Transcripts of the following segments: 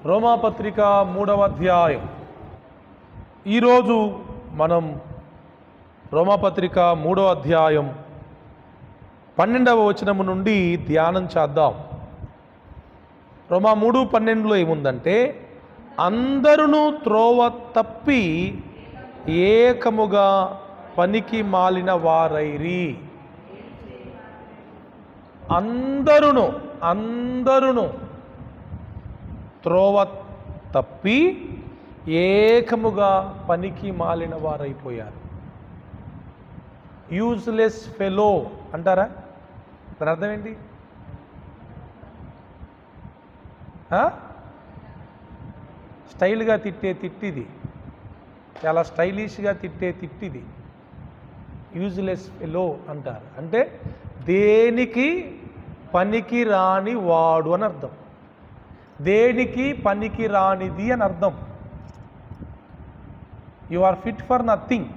రోమాపత్రిక 3వ అధ్యాయం. ఈరోజు మనం రోమాపత్రిక 3వ అధ్యాయం 12వ వచనము నుండి ధ్యానం చేద్దాం. రోమా 3:12లో ఏముందంటే, అందరూ త్రోవ తప్పి ఏకముగా పనికి మాలిన వారైరి. అందరూ త్రోవ తప్పి ఏకముగా పనికి మాలిన వారైపోయారు. యూజ్లెస్ ఫెలో అంటారా? దాని అర్థం ఏంటి? స్టైల్గా తిట్టే తిట్టిది, చాలా స్టైలిష్గా తిట్టే తిట్టిది యూజ్లెస్ ఫెలో అంటారు. అంటే దేనికి పనికి రాని వాడు అని అర్థం, దేనికి పనికి రానిది అని అర్థం. You are fit for nothing.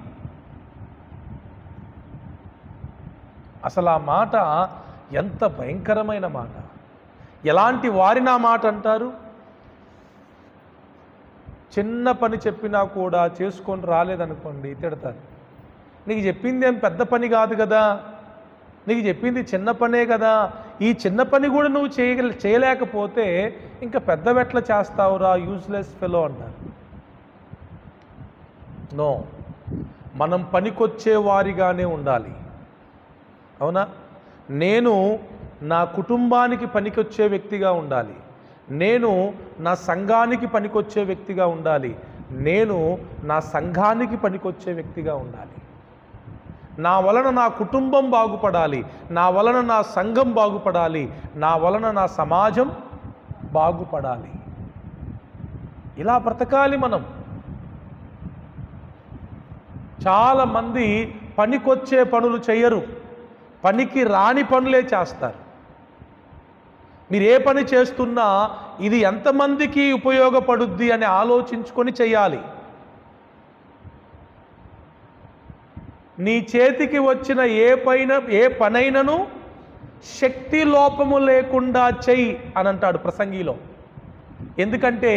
అసలు ఆ మాట ఎంత భయంకరమైన మాట! ఎలాంటి వారిని ఆ మాట అంటారు? చిన్న పని చెప్పినా కూడా చేసుకొని రాలేదనుకోండి, తిడతారు. నీకు చెప్పింది ఏం పెద్ద పని కాదు కదా, నీకు చెప్పింది చిన్న పనే కదా, ఈ చిన్న పని కూడా నువ్వు చేయలేకపోతే ఇంకా పెద్దవెట్లా చేస్తావురా, యూజ్లెస్ ఫెలో అంటారు. నో, మనం పనికొచ్చే వారిగానే ఉండాలి. అవునా? నేను నా కుటుంబానికి పనికొచ్చే వ్యక్తిగా ఉండాలి, నేను నా సంఘానికి పనికొచ్చే వ్యక్తిగా ఉండాలి, నేను నా సంఘానికి పనికొచ్చే వ్యక్తిగా ఉండాలి. నా వలన నా కుటుంబం బాగుపడాలి, నా వలన నా సంఘం బాగుపడాలి, నా వలన నా సమాజం బాగుపడాలి. ఇలా బ్రతకాలి మనం. చాలామంది పనికొచ్చే పనులు చేయరు, పనికి రాని పనులే చేస్తారు. మీరు ఏ పని చేస్తున్నా ఇది ఎంతమందికి ఉపయోగపడుద్ది అని ఆలోచించుకొని చేయాలి. నీ చేతికి వచ్చిన ఏ పనైనను శక్తి లోపము లేకుండా చెయ్యి అని అంటాడు ప్రసంగిలో. ఎందుకంటే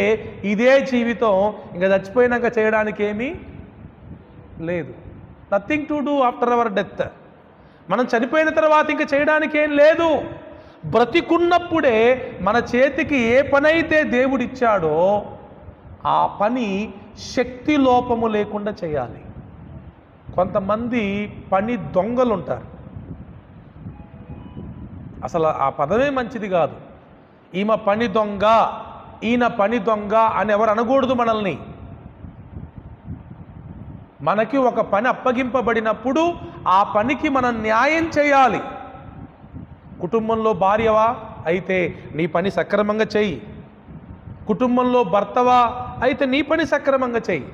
ఇదే జీవితం, ఇంకా చచ్చిపోయినాక చేయడానికి ఏమీ లేదు. Nothing to do after our death. మనం చనిపోయిన తర్వాత ఇంకా చేయడానికి ఏం లేదు. బ్రతికున్నప్పుడే మన చేతికి ఏ పనైతే దేవుడిచ్చాడో ఆ పని శక్తి లోపము లేకుండా చేయాలి. కొంతమంది పని దొంగలు ఉంటారు. అసలు ఆ పదమే మంచిది కాదు. ఈమె పని దొంగ, ఈయన పని దొంగ అని ఎవరు అనకూడదు మనల్ని. మనకి ఒక పని అప్పగింపబడినప్పుడు ఆ పనికి మనం న్యాయం చేయాలి. కుటుంబంలో భార్యవా అయితే నీ పని సక్రమంగా చెయ్యి, కుటుంబంలో భర్తవా అయితే నీ పని సక్రమంగా చెయ్యి,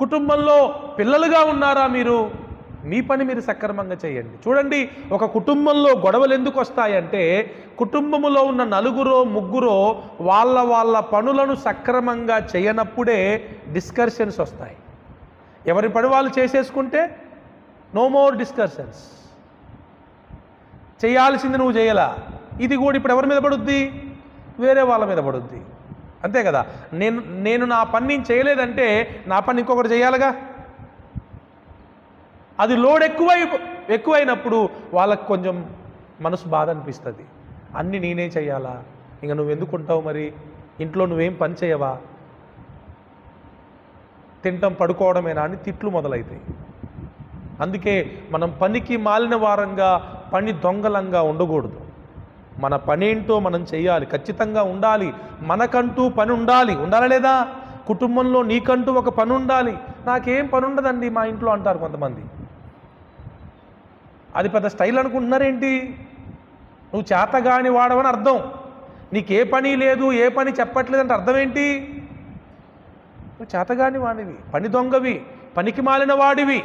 కుటుంబంలో పిల్లలుగా ఉన్నారా మీరు, మీ పని మీరు సక్రమంగా చేయండి. చూడండి, ఒక కుటుంబంలో గొడవలు ఎందుకు వస్తాయంటే, కుటుంబంలో ఉన్న నలుగురో ముగ్గురో వాళ్ళ పనులను సక్రమంగా చేయనప్పుడే డిస్కషన్స్ వస్తాయి. ఎవరి పని వాళ్ళు చేసేసుకుంటే నో మోర్ డిస్కషన్స్. చేయాల్సింది నువ్వు చేయలా, ఇది కూడా ఇప్పుడు ఎవరి మీద పడుద్ది? వేరే వాళ్ళ మీద పడుద్ది. అంతే కదా. నేను నా పని నేను చేయలేదంటే నా పని ఇంకొకటి చేయాలిగా. అది లోడ్ ఎక్కువైనప్పుడు వాళ్ళకు కొంచెం మనసు బాధ అనిపిస్తుంది. అన్నీ నేనే చేయాలా, ఇంకా నువ్వు ఎందుకుంటావు మరి, ఇంట్లో నువ్వేం పని చేయవా, తింటం పడుకోవడమేనా అని తిట్లు మొదలవుతాయి. అందుకే మనం పనికి మాలిన వారంగా, పని దొంగలంగా ఉండకూడదు. మన పని ఏంటో మనం చేయాలి, ఖచ్చితంగా ఉండాలి. మనకంటూ పని ఉండాలా లేదా? కుటుంబంలో నీకంటూ ఒక పని ఉండాలి. నాకేం పని ఉండదండి మా ఇంట్లో అంటారు కొంతమంది. అది పెద్ద స్టైల్ అనుకుంటున్నారేంటి? నువ్వు చేతగాని వాడవని అర్థం. నీకే పని లేదు, ఏ పని చెప్పట్లేదంటే అర్థం ఏంటి? నువ్వు చేతగాని వాడివి, పని దొంగవి, పనికి మాలిన వాడివి.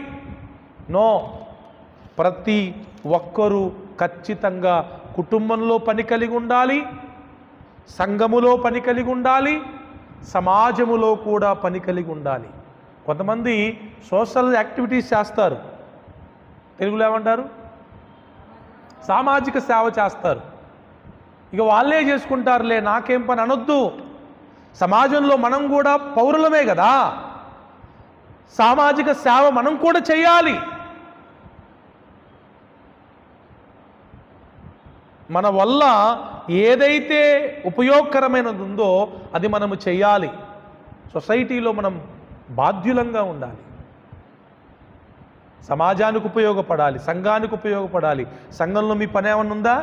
నో, ప్రతి ఒక్కరూ ఖచ్చితంగా కుటుంబంలో పని కలిగి ఉండాలి, సంఘములో పని కలిగి ఉండాలి, సమాజములో కూడా పని కలిగి ఉండాలి. కొంతమంది సోషల్ యాక్టివిటీస్ చేస్తారు, తెలుగులో ఏమంటారు? సామాజిక సేవ చేస్తారు. ఇక వాళ్ళే చేసుకుంటారులే, నాకేం పని అనొద్దు. సమాజంలో మనం కూడా పౌరులమే కదా, సామాజిక సేవ మనం కూడా చేయాలి. మన వల్ల ఏదైతే ఉపయోగకరమైనది ఉందో అది మనము చేయాలి. సొసైటీలో మనం బాధ్యులంగా ఉండాలి, సమాజానికి ఉపయోగపడాలి, సంఘానికి ఉపయోగపడాలి. సంఘంలో మీ పని ఏమన్నా ఉందా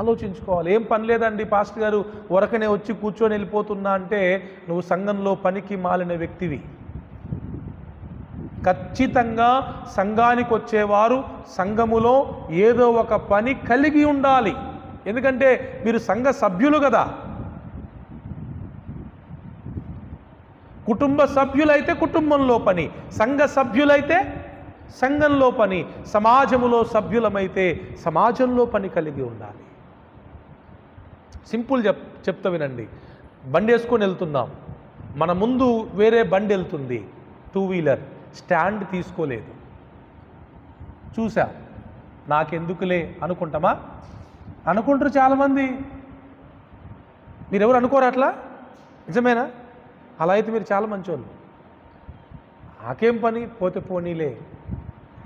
ఆలోచించుకోవాలి. ఏం పని లేదండి పాస్టర్ గారు, వరకనే వచ్చి కూర్చొని వెళ్ళిపోతున్నా అంటే నువ్వు సంఘంలో పనికి మాలిన వ్యక్తివి. ఖచ్చితంగా సంఘానికి వచ్చేవారు సంఘములో ఏదో ఒక పని కలిగి ఉండాలి. ఎందుకంటే మీరు సంఘ సభ్యులు కదా. కుటుంబ సభ్యులైతే కుటుంబంలో పని, సంఘ సభ్యులైతే సంఘంలో పని, సమాజములో సభ్యులమైతే సమాజంలో పని కలిగి ఉండాలి. సింపుల్ చెప్తా వినండి. బండి వేసుకొని వెళ్తున్నాం, మన ముందు వేరే బండి వెళ్తుంది, 2 వీలర్, స్టాండ్ తీసుకోలేదు. చూసా, నాకెందుకులే అనుకుంటామా? అనుకుంటారు చాలామంది. మీరెవరు అనుకోరు అట్లా? నిజమేనా? అలా అయితే మీరు చాలా మంచోళ్ళు. నాకేం పని, పోతే పోనీలే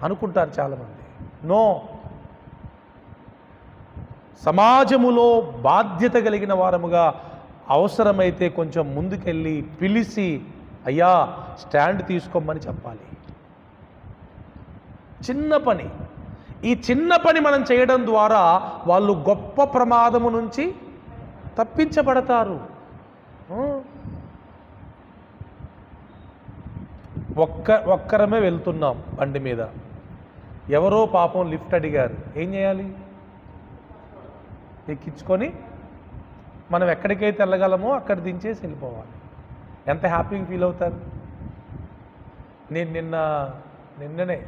అనుకుంటారు చాలామంది. నో, సమాజములో బాధ్యత కలిగిన వారముగా అవసరమైతే కొంచెం ముందుకెళ్ళి పిలిచి అయ్యా స్టాండ్ తీసుకోమని చెప్పాలి. చిన్న పని. ఈ చిన్న పని మనం చేయడం ద్వారా వాళ్ళు గొప్ప ప్రమాదము నుంచి తప్పించబడతారు. ఒక్కరమే వెళ్తున్నాం బండి మీద, ఎవరో పాపం లిఫ్ట్ అడిగారు. ఏం చేయాలి? ఎక్కించుకొని మనం ఎక్కడికైతే వెళ్ళగలమో అక్కడ దించేసి వెళ్ళిపోవాలి. ఎంత హ్యాపీగా ఫీల్ అవుతారు. నేను నిన్ననే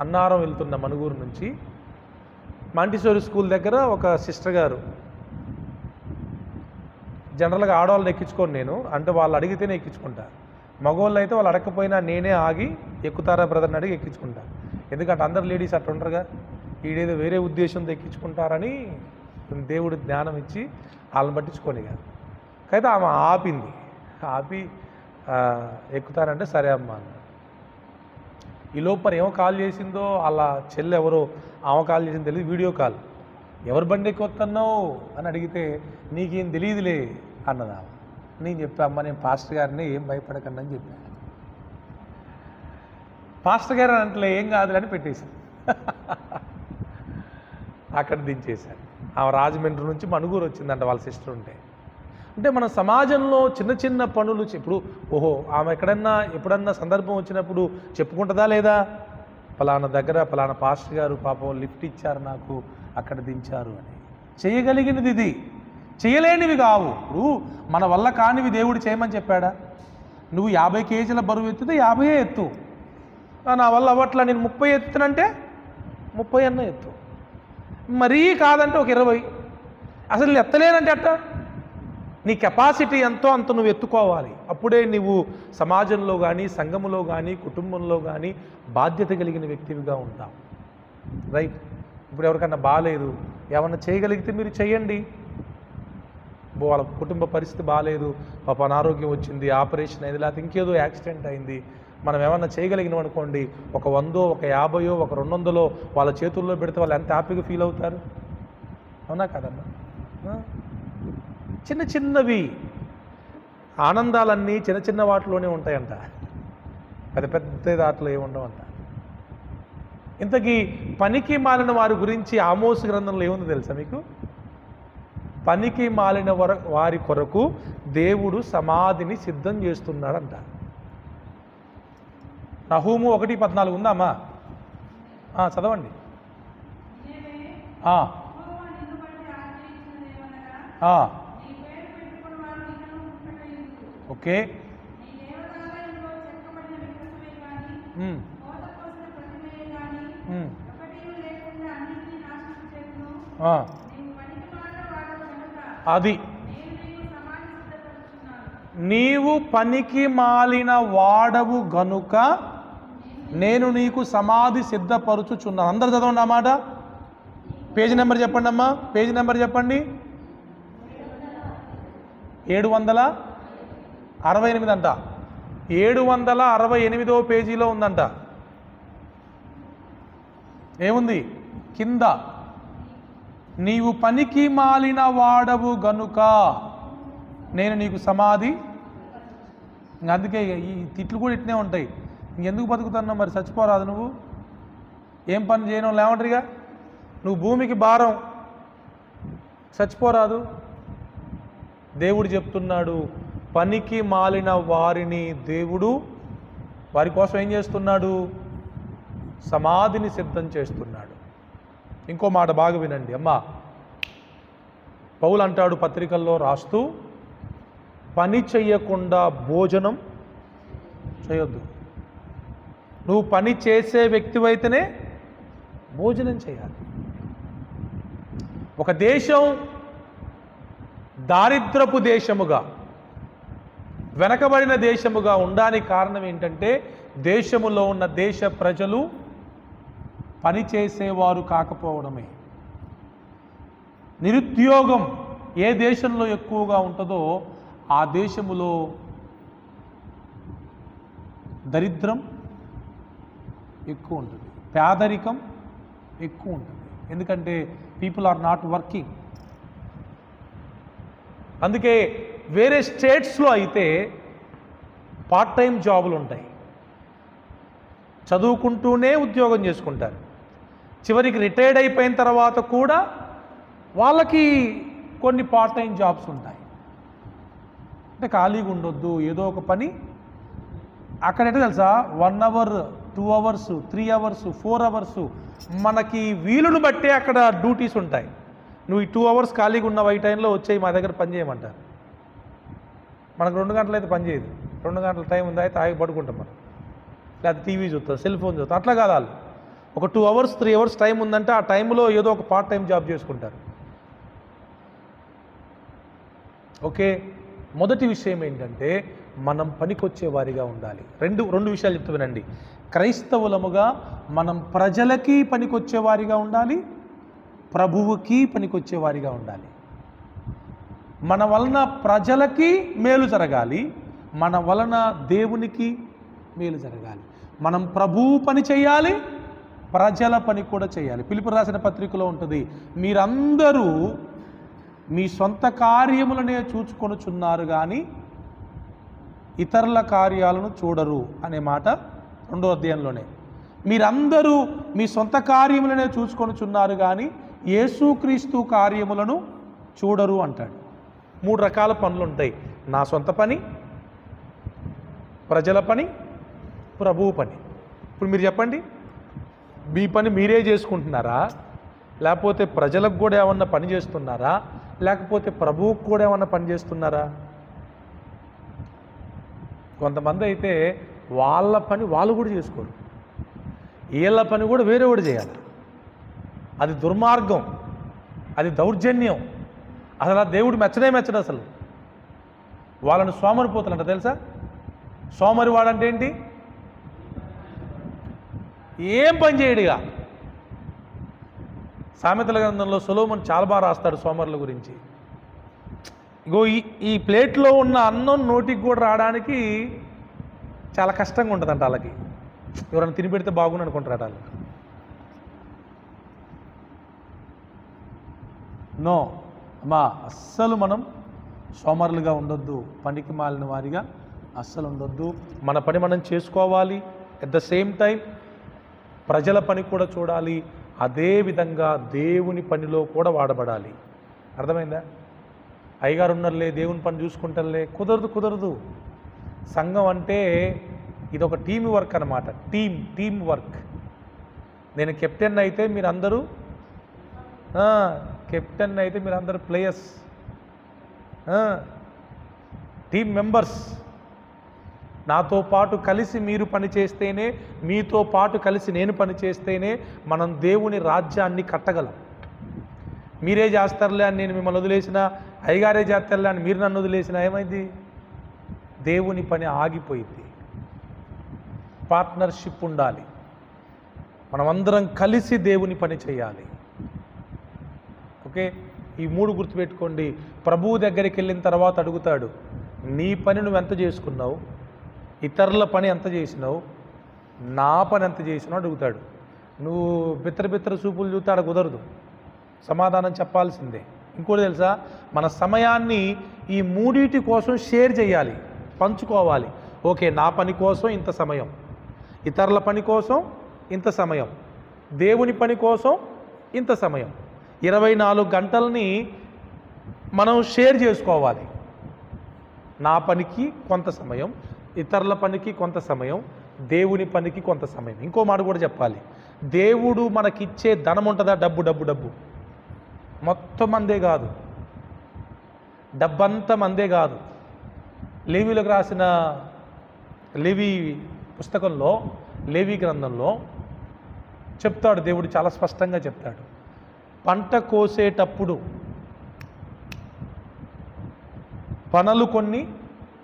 అన్నారం వెళ్తున్న మనుగూరు నుంచి మాంటిసోరి స్కూల్ దగ్గర ఒక సిస్టర్ గారు, జనరల్గా ఆడవాళ్ళని ఎక్కించుకోను నేను, అంటే వాళ్ళు అడిగితేనే ఎక్కించుకుంటా. మగవాళ్ళు అయితే వాళ్ళు అడగకపోయినా నేనే ఆగి ఎక్కుతారా బ్రదర్ని అడిగి ఎక్కించుకుంటా. ఎందుకంటే అందరు లేడీస్ అట్లా ఉండరుగా, ఈడేదో వేరే ఉద్దేశంతో ఎక్కించుకుంటారని దేవుడు జ్ఞానం ఇచ్చి వాళ్ళని పట్టించుకోనిగా. అయితే ఆమె ఆపి ఎక్కుతానంటే సరే అమ్మా అన్న. ఈ లోపల ఏమో కాల్ చేసిందో వాళ్ళ చెల్లి ఎవరో ఆమె కాల్ చేసిందో తెలియదు, వీడియో కాల్. ఎవరు బండి ఎక్కుతున్నావు అని అడిగితే నీకేం తెలియదులే అన్నదా. నేను చెప్పా, అమ్మ నేను పాస్టర్ గారిని, ఏం భయపడకండి అని చెప్పాను. పాస్టర్ గారు అంటలే ఏం కాదులని పెట్టేశాను. అక్కడ దించేశాను. ఆమె రాజమండ్రి నుంచి మనుగూరు వచ్చిందంట వాళ్ళ సిస్టర్ ఉంటే. అంటే మన సమాజంలో చిన్న చిన్న పనులు ఇప్పుడు ఓహో ఆమె ఎప్పుడన్నా సందర్భం వచ్చినప్పుడు చెప్పుకుంటుందా లేదా, ఫలానా దగ్గర ఫలానా పాస్టర్ గారు పాపం లిఫ్ట్ ఇచ్చారు నాకు, అక్కడ దించారు అని. చేయగలిగినది ఇది, చేయలేనివి కావు. ఇప్పుడు మన వల్ల కానివి దేవుడు చేయమని చెప్పాడా? నువ్వు 50 కేజీల బరువు ఎత్తుతే 50 ఎత్తు. నా వల్ల అవ్వట్లా, నేను 30 ఎత్తునంటే 30 అన్న ఎత్తు. మరీ కాదంటే ఒక 20. అసలు నేను ఎత్తలేనంటే అట్ట. నీ కెపాసిటీ ఎంతో అంత నువ్వు ఎత్తుకోవాలి. అప్పుడే నువ్వు సమాజంలో కానీ, సంఘములో కానీ, కుటుంబంలో కానీ బాధ్యత కలిగిన వ్యక్తివిగా ఉంటావు. రైట్? ఇప్పుడు ఎవరికన్నా బాగాలేదు, ఏమన్నా చేయగలిగితే మీరు చేయండి. వాళ్ళ కుటుంబ పరిస్థితి బాగాలేదు, పాప అనారోగ్యం వచ్చింది, ఆపరేషన్ అయింది, లేకపోతే ఇంకేదో యాక్సిడెంట్ అయింది, మనం ఏమన్నా చేయగలిగినాం అనుకోండి, ఒక 100, ఒక 50, ఒక 200 వాళ్ళ చేతుల్లో పెడితే వాళ్ళు ఎంత హ్యాపీగా ఫీల్ అవుతారు. అవునా కదమ్మా? చిన్న చిన్నవి ఆనందాలన్నీ చిన్న చిన్న వాటిలోనే ఉంటాయంట, పెద్ద పెద్ద దాంట్లో ఏముండవంట. ఇంతకీ పనికి మాలిన వారి గురించి ఆమోసు గ్రంథంలో ఏముందో తెలుసా మీకు? పనికి మాలిన వారి కొరకు దేవుడు సమాధిని సిద్ధం చేస్తున్నాడంట. నహూము 1:14 ఉందామా? చదవండి. ఓకే. అది నీవు పనికి మాలిన వాడవు గనుక నేను నీకు సమాధి సిద్ధపరుచుచున్నాను. అందరు చదవండి ఆ మాట. పేజీ నెంబర్ చెప్పండి అమ్మా, పేజీ నెంబర్ చెప్పండి. 768 అంట. 768వ పేజీలో ఉందంట. ఏముంది కింద? నీవు పనికి మాలిన వాడవు గనుక నేను నీకు సమాధి. అందుకే ఈ తిట్లు కూడా ఇట్నే ఉంటాయి. ఇంకెందుకు బతుకుతున్నావు మరి? చచ్చిపోరాదు నువ్వు? ఏం పని చేయను లేవంటరిగా? నువ్వు భూమికి భారం, చచ్చిపోరాదు? దేవుడు చెప్తున్నాడు, పనికి మాలిన వారిని దేవుడు వారి కోసం ఏం చేస్తున్నాడు? సమాధిని సిద్ధం చేస్తున్నాడు. ఇంకో మాట బాగా వినండి అమ్మా. పౌలు అంటాడు పత్రికల్లో రాస్తూ, పని చెయ్యకుండా భోజనం చేయొద్దు. నువ్వు పని చేసే వ్యక్తివైతేనే భోజనం చేయాలి. ఒక దేశం దారిద్రపు దేశముగా, వెనకబడిన దేశముగా ఉండడానికి కారణం ఏంటంటే దేశములో ఉన్న దేశ ప్రజలు పని చేసేవారు కాకపోవడమే. నిరుద్యోగం ఏ దేశంలో ఎక్కువగా ఉంటుందో ఆ దేశములో దరిద్రం ఎక్కువ ఉంటుంది, పేదరికం ఎక్కువ ఉంటుంది. ఎందుకంటే పీపుల్ ఆర్ నాట్ వర్కింగ్. అందుకే వేరే స్టేట్స్లో అయితే పార్ట్ టైం జాబులు ఉంటాయి, చదువుకుంటూనే ఉద్యోగం చేసుకుంటారు. చివరికి రిటైర్డ్ అయిపోయిన తర్వాత కూడా వాళ్ళకి కొన్ని పార్ట్ టైం జాబ్స్ ఉంటాయి. అంటే ఖాళీగా ఉండొద్దు, ఏదో ఒక పని. అక్కడైతే తెలుసా 1 అవర్ 2 అవర్స్ 3 అవర్స్ 4 అవర్స్ మనకి వీలును బట్టే అక్కడ డ్యూటీస్ ఉంటాయి. నువ్వు ఈ 2 అవర్స్ ఖాళీగా ఉన్నావు, ఈ టైంలో వచ్చేయి మా దగ్గర పని చేయమంటారు. మనకు 2 గంటలు అయితే పని చేయదు. 2 గంటల టైం ఉంది అయితే ఆగి పడుకుంటాం మనం, లేకపోతే టీవీ చూస్తాం, సెల్ ఫోన్ చూస్తాం. అట్లా కాదు, వాళ్ళు ఒక 2 అవర్స్ 3 అవర్స్ టైం ఉందంటే ఆ టైంలో ఏదో ఒక పార్ట్ టైం జాబ్ చేసుకుంటారు. ఓకే, మొదటి విషయం ఏంటంటే మనం పనికొచ్చే వారిగా ఉండాలి. రెండు విషయాలు చెప్తూ వినండి. క్రైస్తవులముగా మనం ప్రజలకి పనికొచ్చే వారిగా ఉండాలి, ప్రభువుకి పనికొచ్చే వారిగా ఉండాలి. మన వలన ప్రజలకి మేలు జరగాలి, మన వలన దేవునికి మేలు జరగాలి. మనం ప్రభువు పని చేయాలి, ప్రజల పని కూడా చేయాలి. పిలుపు రాసిన పత్రికలో ఉంటుంది, మీరందరూ మీ సొంత కార్యములనే చూచుకొనుచున్నారు కానీ ఇతరుల కార్యాలను చూడరు అనే మాట 2వ అధ్యాయంలోనే. మీరందరూ మీ సొంత కార్యములనే చూసుకొనుచున్నారు కానీ యేసుక్రీస్తు కార్యములను చూడరు అంటాడు. 3 రకాల పనులు ఉంటాయి: నా సొంత పని, ప్రజల పని, ప్రభువు పని. ఇప్పుడు మీరు చెప్పండి, మీ పని మీరే చేసుకుంటున్నారా, లేకపోతే ప్రజలకు కూడా ఏమన్నా పని చేస్తున్నారా, లేకపోతే ప్రభువుకు కూడా ఏమన్నా పని చేస్తున్నారా? కొంతమంది అయితే వాళ్ళ పని వాళ్ళు కూడా చేసుకోరు, వీళ్ళ పని కూడా వేరే కూడా చేయాలి. అది దుర్మార్గం, అది దౌర్జన్యం. అసలు ఆ దేవుడు మెచ్చడు. అసలు వాళ్ళని సోమరిపోతులు అంట తెలుసా? సోమరి వాడంటే ఏంటి? ఏం పని చేయడుగా. సామెతల గ్రంథంలో సొలొమోను చాలా బాగా రాస్తాడు సోమరుల గురించి. ఇగో ఈ ప్లేట్లో ఉన్న అన్నం నోటికి కూడా రావడానికి చాలా కష్టంగా ఉంటుందంట వాళ్ళకి. ఎవరైనా తిని పెడితే బాగుంది అనుకుంటారట వాళ్ళు. నో అమ్మా, అస్సలు మనం సోమరులుగా ఉండొద్దు, పనికి మాలిన వారిగా అస్సలు ఉండొద్దు. మన పని మనం చేసుకోవాలి, అట్ ద సేమ్ టైం ప్రజల పని కూడా చూడాలి, అదేవిధంగా దేవుని పనిలో కూడా వాడబడాలి. అర్థమైందా? అయ్యగారు ఉన్నారులే దేవుని పని చూసుకుంటారులే, కుదరదు. సంఘం అంటే ఇదొక టీమ్ వర్క్ అన్నమాట. Team work. నేను కెప్టెన్ అయితే మీరందరూ ప్లేయర్స్, టీమ్ మెంబర్స్. నాతో పాటు కలిసి మీరు పని చేస్తేనే, మీతో పాటు కలిసి నేను పని చేస్తేనే మనం దేవుని రాజ్యాన్ని కట్టగలం. మీరే చేస్తారులే అని నేను మిమ్మల్ని వదిలేసిన, అయ్యగారే చేస్తారులే అని మీరు నన్ను వదిలేసిన ఏమైంది? దేవుని పని ఆగిపోయింది. పార్ట్నర్షిప్ ఉండాలి, మనమందరం కలిసి దేవుని పని చేయాలి. ఓకే, ఈ 3 గుర్తుపెట్టుకోండి. ప్రభువు దగ్గరికి వెళ్ళిన తర్వాత అడుగుతాడు, నీ పని నువ్వు ఎంత చేసుకున్నావు, ఇతరుల పని ఎంత చేసినావు, నా పని ఎంత చేసినావు అడుగుతాడు. నువ్వు బిత్తర చూపులు చూస్తే ఆడ కుదరదు, సమాధానం చెప్పాల్సిందే. ఇంకోటి తెలుసా, మన సమయాన్ని ఈ 3 కోసం షేర్ చేయాలి, పంచుకోవాలి. ఓకే, నా పని కోసం ఇంత సమయం, ఇతరుల పని కోసం ఇంత సమయం, దేవుని పని కోసం ఇంత సమయం. 24 గంటల్ని మనం షేర్ చేసుకోవాలి. నా పనికి కొంత సమయం, ఇతరుల పనికి కొంత సమయం, దేవుని పనికి కొంత సమయం. ఇంకో మాట కూడా చెప్పాలి, దేవుడు మనకిచ్చే ధనం ఉంటుందా, డబ్బు మొత్తం మందే కాదు, డబ్బంతా మందే కాదు. లేవీలకు రాసిన లేవీ పుస్తకంలో, లేవీ గ్రంథంలో చెప్తాడు, దేవుడు చాలా స్పష్టంగా చెప్తాడు, పంట కోసేటప్పుడు పనులు కొన్ని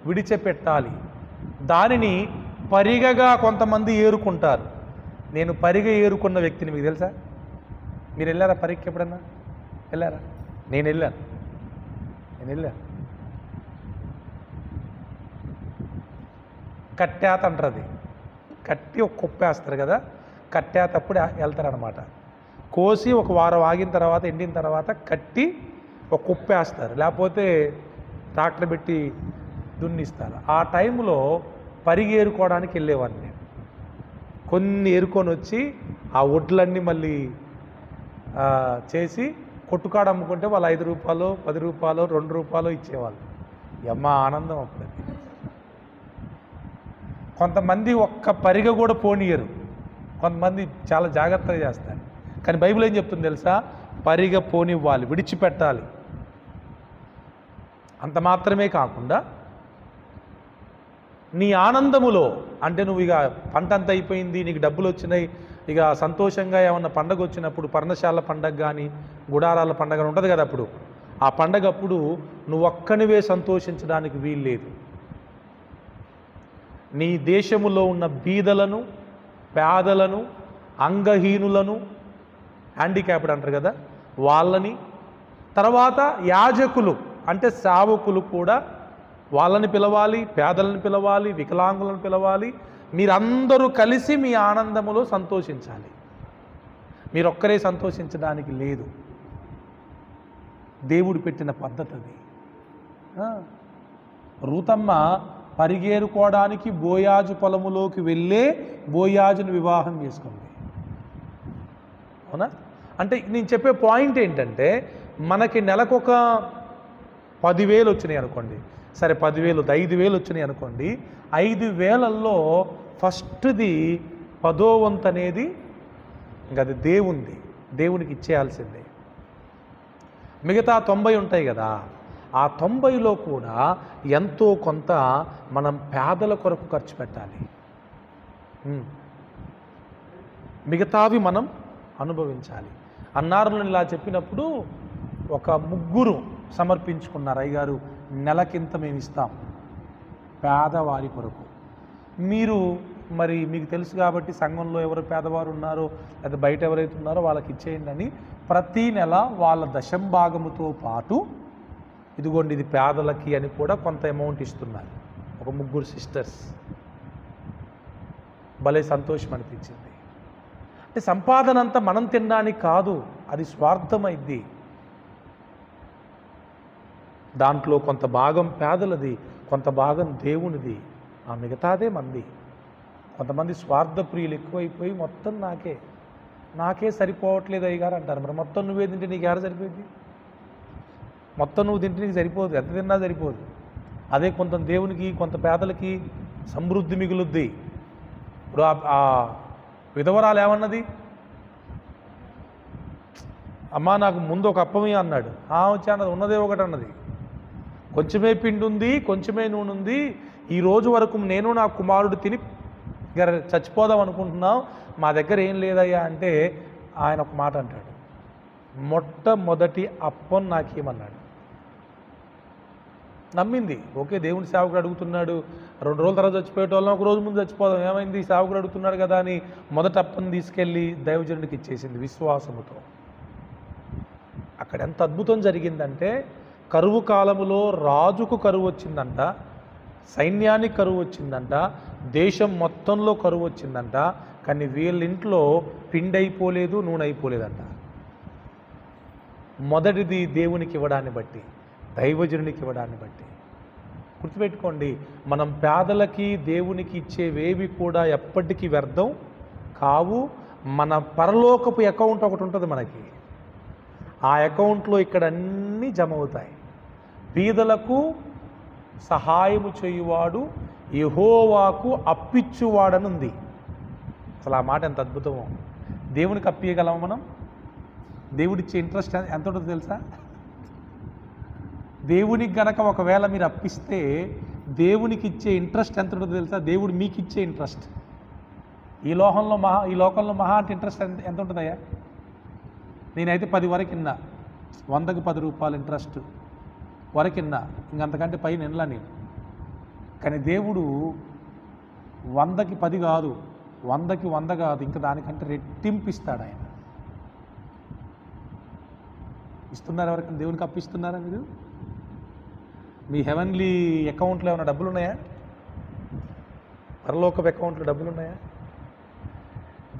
విడిచిపెట్టాలి, దానిని పరిగగా కొంతమంది ఏరుకుంటారు. నేను పరిగ ఏరుకున్న వ్యక్తిని, మీకు తెలుసా? మీరు వెళ్ళారా పరిగకి ఎప్పుడన్నా? వెళ్ళారా? నేను వెళ్ళాను. కట్టేత అంటారు, అది కట్టి ఒక కుప్పేస్తారు కదా, కట్టేటప్పుడు వెళ్తారనమాట. కోసి ఒక వారం ఆగిన తర్వాత, ఎండిన తర్వాత కట్టి ఒక కుప్పేస్తారు, లేకపోతే ట్రాక్టర్ పెట్టి దున్నిస్తారు. ఆ టైంలో పరిగి ఏరుకోవడానికి వెళ్ళేవాడిని నేను. కొన్ని ఏరుకొని వచ్చి ఆ వడ్లన్నీ మళ్ళీ చేసి కొట్టుకాడ అమ్ముకుంటే వాళ్ళు 5 రూపాయలు, 10 రూపాయలు, 2 రూపాయలు ఇచ్చేవాళ్ళు. ఎమ్మ ఆనందం అప్పుడు. కొంతమంది ఒక్క పరిగ కూడా పోనీయరు, కొంతమంది చాలా జాగ్రత్తగా చేస్తారు. కానీ బైబిల్ ఏం చెప్తుంది తెలుసా? పరిగ పోనివ్వాలి, విడిచిపెట్టాలి. అంత మాత్రమే కాకుండా నీ ఆనందములో, అంటే నువ్వు ఇక పంట అంత అయిపోయింది, నీకు డబ్బులు వచ్చినాయి, ఇక సంతోషంగా ఏమన్నా పండగ వచ్చినప్పుడు, పర్ణశాల పండగ కానీ గుడారాల పండగ ఉంటుంది కదా, అప్పుడు ఆ పండగ అప్పుడు నువ్వు ఒక్కనివే సంతోషించడానికి వీల్లేదు. నీ దేశములో ఉన్న బీదలను, పేదలను, అంగహీనులను, హ్యాండిక్యాప్డ్ అంటారు కదా, వాళ్ళని, తర్వాత యాజకులు అంటే సేవకులు కూడా వాళ్ళని పిలవాలి, పేదలను పిలవాలి, వికలాంగులను పిలవాలి. మీరందరూ కలిసి మీ ఆనందములో సంతోషించాలి. మీరొక్కరే సంతోషించడానికి లేదు. దేవుడు పెట్టిన పద్ధతి అది. రూతమ్మ పరిగేరుకోవడానికి బోయాజు పొలములోకి వెళ్ళే బోయాజును వివాహం చేసుకుంది. అవునా? అంటే నేను చెప్పే పాయింట్ ఏంటంటే, మనకి నెలకొక 10,000 వచ్చినాయి అనుకోండి, సరే 10,000 5,000 వచ్చినాయి అనుకోండి, 5,000ల్లో ఫస్ట్ది 10వ వంతు అనేది ఇంకా అది దేవునికి ఇచ్చేయాల్సిందే. మిగతా 90 ఉంటాయి కదా, ఆ 90లో కూడా ఎంతో కొంత మనం పేదల కొరకు ఖర్చు పెట్టాలి. మిగతావి మనం అనుభవించాలి. అన్నారులను ఇలా చెప్పినప్పుడు ఒక 3 సమర్పించుకున్నారు, అయ్యగారు నెలకింత మేము ఇస్తాం పేదవారి కొరకు. మీరు మరి మీకు తెలుసు కాబట్టి సంఘంలో ఎవరు పేదవారు ఉన్నారో లేదా బయట ఎవరైతే ఉన్నారో వాళ్ళకి ఇచ్చేయండి అని ప్రతీ నెల వాళ్ళ దశంభాగముతో పాటు ఇదిగోండి ఇది పేదలకి అని కూడా కొంత అమౌంట్ ఇస్తున్నారు. ఒక 3 సిస్టర్స్. భలే సంతోషం అనిపించింది. అంటే సంపాదన అంతా మనం తినడానికి కాదు, అది స్వార్థమైంది. దాంట్లో కొంత భాగం పేదలది, కొంత భాగం దేవునిది, ఆ మిగతాదే మంది. కొంతమంది స్వార్థ ప్రియులు ఎక్కువైపోయి మొత్తం నాకే సరిపోవట్లేదు అయ్యగారు అంటారు. మరి మొత్తం నువ్వే తింటే నీకు ఎవరు సరిపోయింది? మొత్తం నువ్వు తింటే నీకు సరిపోదు, ఎంత తిన్నా సరిపోదు. అదే కొంత దేవునికి, కొంత పేదలకి సమృద్ధి మిగులుద్ది. ఇప్పుడు ఆ విధవరాలు ఏమన్నది? అమ్మా నాకు ముందు ఒక అప్పమే అన్నాడు. వచ్చి అన్నది ఉన్నదే ఒకటి అన్నది. కొంచెమే పిండి ఉంది, కొంచెమే నూనె ఉంది, ఈ రోజు వరకు నేను నా కుమారుడు తిని చచ్చిపోదాం అనుకుంటున్నాం, మా దగ్గర ఏం లేదయ్యా అంటే ఆయన ఒక మాట అంటాడు, మొట్టమొదటి అప్పం నాకేమన్నాడు. నమ్మింది. ఓకే, దేవుని సేవకుడు అడుగుతున్నాడు, 2 రోజుల తర్వాత చచ్చిపోయేటోళ్ళం, ఒక రోజు ముందు చచ్చిపోదాం, ఏమైంది సేవకుడు అడుగుతున్నాడు కదా అని మొదటి అప్పని తీసుకెళ్ళి దైవజనుడికి ఇచ్చేసింది విశ్వాసముతో. అక్కడ ఎంత అద్భుతం జరిగిందంటే, కరువు కాలములో రాజుకు కరువు వచ్చిందంట, సైన్యానికి కరువు వచ్చిందంట, దేశం మొత్తంలో కరువు వచ్చిందంట. కానీ వీళ్ళింట్లో పిండి అయిపోలేదు, నూనె అయిపోలేదంట. మొదటిది దేవునికి ఇవ్వడాన్ని బట్టి, దైవజనునికి ఇవ్వడాన్ని బట్టి. గుర్తుపెట్టుకోండి, మనం పేదలకి దేవునికి ఇచ్చేవేవి కూడా ఎప్పటికీ వ్యర్థం కావు. మన పరలోకపు అకౌంట్ ఒకటి ఉంటుంది మనకి, ఆ అకౌంట్లో ఇక్కడ అన్నీ జమ అవుతాయి. బీదలకు సహాయము చేయువాడు యెహోవాకు అప్పిచ్చువాడని ఉంది. అసలు ఆ మాట ఎంత అద్భుతమో. దేవునికి అప్పియగలము మనం? దేవుడిచ్చే ఇంట్రెస్ట్ ఎంత ఉంటుందో తెలుసా? దేవునికి గనక ఒకవేళ మీరు అప్పిస్తే దేవునికి ఇచ్చే ఇంట్రెస్ట్ ఎంత ఉంటుందో తెలుసా? దేవుడు మీకు ఇచ్చే ఇంట్రెస్ట్. ఈ లోకంలో మహా అంటే ఇంట్రెస్ట్ ఎంత ఉంటుందయ్యా? నేనైతే 10 వరకు ఇన్నా, 100కి 10 రూపాయలు ఇంట్రెస్ట్ వరకు ఇన్నా, ఇంకంతకంటే పైన వినలా నేను. కానీ దేవుడు 100కి 10 కాదు, 100కి 100 కాదు, ఇంకా దానికంటే రెట్టింపు ఇస్తాడు ఆయన. ఇస్తున్నారు ఎవరికైనా? దేవునికి అప్పిస్తున్నారా మీరు? మీ హెవెన్లీ అకౌంట్లో ఏమైనా డబ్బులు ఉన్నాయా? పరలోకపు అకౌంట్లో డబ్బులు ఉన్నాయా?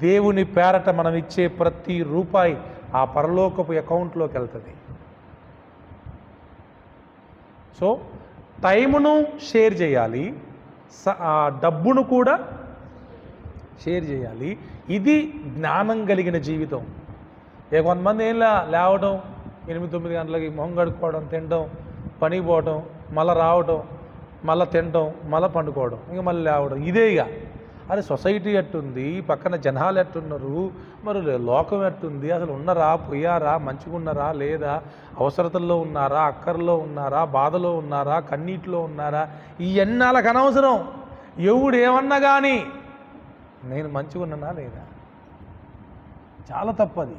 దేవుని పేరట మనం ఇచ్చే ప్రతి రూపాయి ఆ పరలోకపు అకౌంట్లోకి వెళ్తుంది. సో టైమును షేర్ చేయాలి, డబ్బును కూడా షేర్ చేయాలి. ఇది జ్ఞానం కలిగిన జీవితం. కొంతమంది ఏం లేవడం 8-9 గంటలకి మొహం కడుక్కోవడం, తినడం, పనికి పోవడం, మళ్ళీ రావడం, మళ్ళీ తినడం, మళ్ళీ పండుకోవడం, ఇంకా మళ్ళీ లేవడం, ఇదే ఇక. అరే సొసైటీ ఎట్టుంది, పక్కన జనాలు ఎట్టున్నారు, మరి లోకం ఎట్టుంది, అసలు ఉన్నారా, పోయారా, మంచిగా ఉన్నారా లేదా, అవసరతల్లో ఉన్నారా, అక్కర్లో ఉన్నారా, బాధలో ఉన్నారా, కన్నీటిలో ఉన్నారా, ఇవన్నీ వాళ్ళకి అనవసరం. ఎవడు ఏమన్నా కానీ నేను మంచిగా ఉన్నానా లేదా? చాలా తప్పది.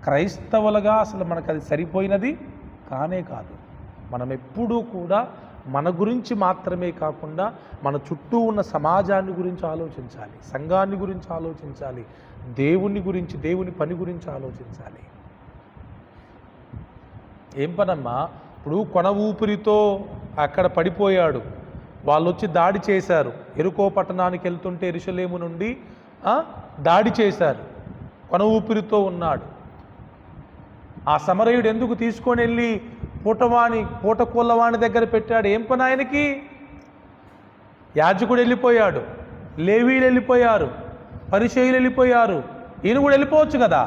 క్రైస్తవులుగా అసలు మనకు అది సరిపోయినది కానే కాదు. మనం ఎప్పుడూ కూడా మన గురించి మాత్రమే కాకుండా మన చుట్టూ ఉన్న సమాజాన్ని గురించి ఆలోచించాలి, సంఘాన్ని గురించి ఆలోచించాలి, దేవుని గురించి, దేవుని పని గురించి ఆలోచించాలి. ఏం పనమ్మా, ఇప్పుడు కొన ఊపిరితో అక్కడ పడిపోయాడు, వాళ్ళు వచ్చి దాడి చేశారు. ఎరుకో పట్టణానికి వెళ్తుంటే యెరూషలేము నుండి దాడి చేశారు. కొన ఊపిరితో ఉన్నాడు. ఆ సమరయుడు ఎందుకు తీసుకొని వెళ్ళి పూటకోళ్ళవాణి దగ్గర పెట్టాడు? ఏం పని ఆయనకి? యాజకుడు వెళ్ళిపోయాడు, లేవీలు వెళ్ళిపోయారు, పరిసయ్యులు వెళ్ళిపోయారు, ఈయన కూడా వెళ్ళిపోవచ్చు కదా,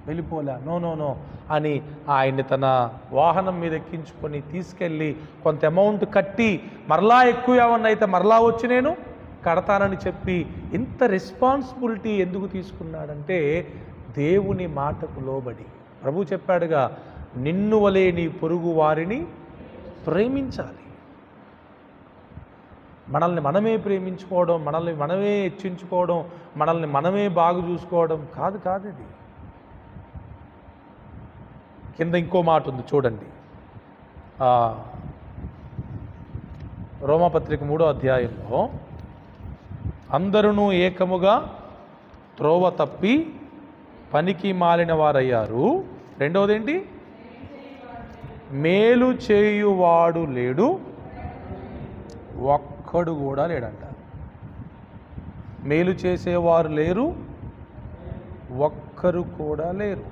వెళ్ళిపోలే. నో అని ఆయన్ని తన వాహనం మీద ఎక్కించుకొని తీసుకెళ్ళి కొంత అమౌంట్ కట్టి, మరలా ఎక్కువ ఏమన్నా అయితే మరలా వచ్చి నేను కడతానని చెప్పి, ఇంత రెస్పాన్సిబిలిటీ ఎందుకు తీసుకున్నాడంటే దేవుని మాటకు లోబడి. ప్రభు చెప్పాడుగా, నిన్ను వలే నీ పొరుగు వారిని ప్రేమించాలి. మనల్ని మనమే ప్రేమించుకోవడం, మనల్ని మనమే హెచ్చించుకోవడం, మనల్ని మనమే బాగు చూసుకోవడం కాదు ఇది. కింద ఇంకో మాట ఉంది చూడండి, రోమాపత్రిక 3వ అధ్యాయంలో, అందరూ ఏకముగా త్రోవ తప్పి పనికి మాలిన వారయ్యారు. రెండవది ఏంటి? మేలు చేయువాడు లేడు, ఒక్కడు కూడా లేడంట. మేలు చేసేవారు లేరు, ఒక్కరు కూడా లేరు.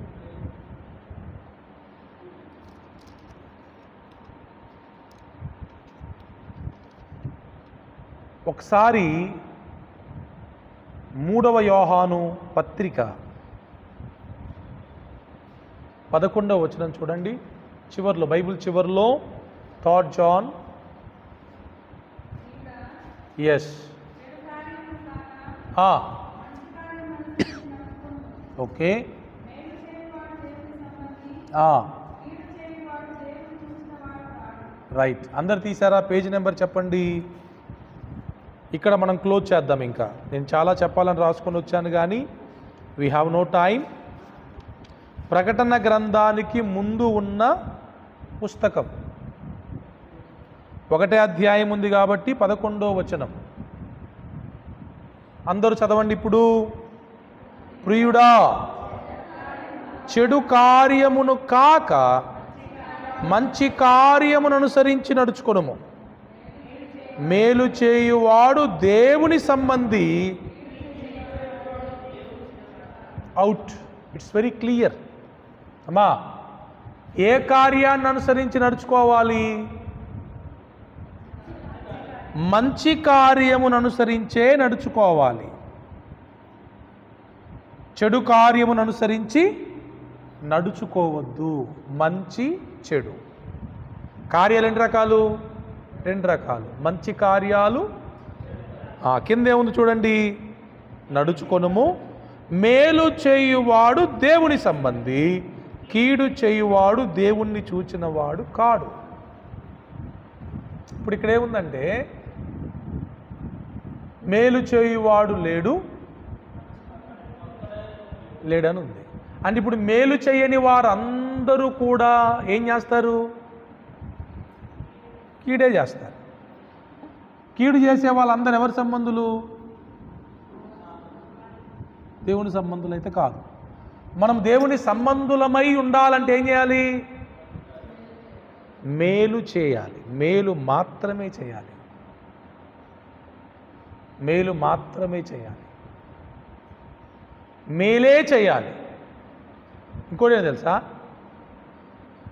ఒకసారి 3వ యోహాను పత్రిక 11వ వచనం చూడండి. చివర్లో, బైబిల్ చివర్లో 3 John, ఎస్, ఓకే, రైట్. అందరు తీసారా? పేజీ నెంబర్ చెప్పండి. ఇక్కడ మనం క్లోజ్ చేద్దాం. ఇంకా నేను చాలా చెప్పాలని రాసుకొని వచ్చాను కానీ వీ హ్యావ్ నో టైం. ప్రకటన గ్రంథానికి ముందు ఉన్న పుస్తకం 1వ అధ్యాయం ఉంది కాబట్టి 11వ వచనం అందరూ చదవండి ఇప్పుడు. ప్రియుడా చెడు కార్యమును కాక మంచి కార్యమును అనుసరించి నడుచుకొనుము. మేలు చేయువాడు దేవుని సంబంధి. అవుట్. ఇట్స్ వెరీ క్లియర్ అమ్మా. ఏ కార్యాన్ని అనుసరించి నడుచుకోవాలి? మంచి కార్యమును అనుసరించే నడుచుకోవాలి. చెడు కార్యమును అనుసరించి నడుచుకోవద్దు. మంచి చెడు కార్యాలు ఎన్ని రకాలు? 2 రకాలు. మంచి కార్యాలు కిందేముంది చూడండి. నడుచుకొనుము. మేలు చేయువాడు దేవుని సంబంధి, కీడు చేయువాడు దేవుణ్ణి చూచినవాడు కాడు. ఇప్పుడు ఇక్కడ ఏముందంటే మేలు చేయువాడు లేడని ఉంది. అంటే ఇప్పుడు మేలు చేయని వారందరూ కూడా ఏం చేస్తారు? కీడే చేస్తారు. కీడు చేసే వాళ్ళందరూ ఎవరి సంబంధులు? దేవుని సంబంధులు అయితే కాదు. మనం దేవుని సంబంధులమై ఉండాలంటే ఏం చేయాలి? మేలు చేయాలి. మేలు మాత్రమే చేయాలి. మేలు మాత్రమే చేయాలి. మేలే చేయాలి. ఇంకోటి ఏం తెలుసా?